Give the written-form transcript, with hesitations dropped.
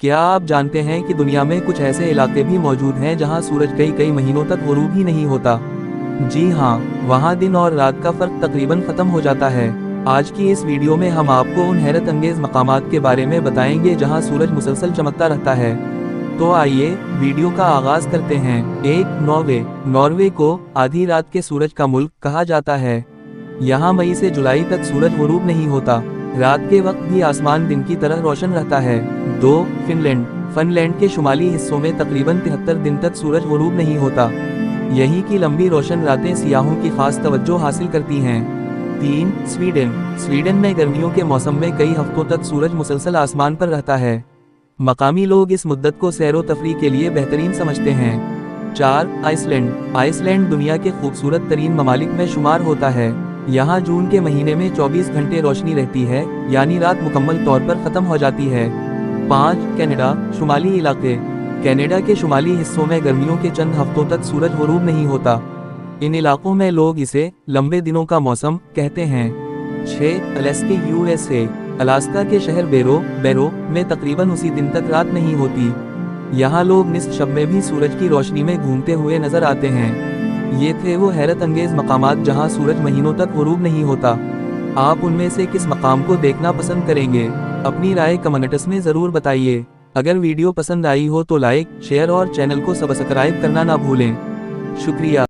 क्या आप जानते हैं कि दुनिया में कुछ ऐसे इलाके भी मौजूद हैं जहां सूरज कई कई महीनों तक गुरूब ही नहीं होता। जी हाँ, वहां दिन और रात का फर्क तकरीबन खत्म हो जाता है। आज की इस वीडियो में हम आपको उन हैरत अंगेज मकामात के बारे में बताएंगे जहां सूरज मुसलसल चमकता रहता है। तो आइए वीडियो का आगाज करते हैं। 1. नॉर्वे। नॉर्वे को आधी रात के सूरज का मुल्क कहा जाता है। यहाँ मई से जुलाई तक सूरज गुरूब नहीं होता। रात के वक्त भी आसमान दिन की तरह रोशन रहता है। 2. फिनलैंड। फिनलैंड के शुमाली हिस्सों में तकरीबन 73 दिन तक सूरज गुरूब नहीं होता। यहीं की लंबी रोशन रातें सियाहों की खास तवज्जो हासिल करती हैं। 3. स्वीडन। स्वीडन में गर्मियों के मौसम में कई हफ्तों तक सूरज मुसलसल आसमान पर रहता है। मकामी लोग इस मुद्दत को सैरो तफरी के लिए बेहतरीन समझते हैं। 4. आइसलैंड। आइसलैंड दुनिया के खूबसूरत तरीन ममालिक में शुमार होता है। यहाँ जून के महीने में 24 घंटे रोशनी रहती है, यानी रात मुकम्मल तौर पर खत्म हो जाती है। 5. कनाडा। शुमाली इलाके। कनाडा के शुमाली हिस्सों में गर्मियों के चंद हफ्तों तक सूरज गुरूब नहीं होता। इन इलाकों में लोग इसे लंबे दिनों का मौसम कहते हैं। 6. Alaska USA। अलास्का के शहर बैरो में तकरीबन उसी दिन तक रात नहीं होती। यहाँ लोग निस्फ शब में भी सूरज की रोशनी में घूमते हुए नजर आते हैं। ये थे वो हैरत अंगेज मकामात जहाँ सूरज महीनों तक गुरूब नहीं होता। आप उनमें से किस मकाम को देखना पसंद करेंगे? अपनी राय कमेंट्स में ज़रूर बताइए। अगर वीडियो पसंद आई हो तो लाइक, शेयर और चैनल को सब्सक्राइब करना ना भूलें। शुक्रिया।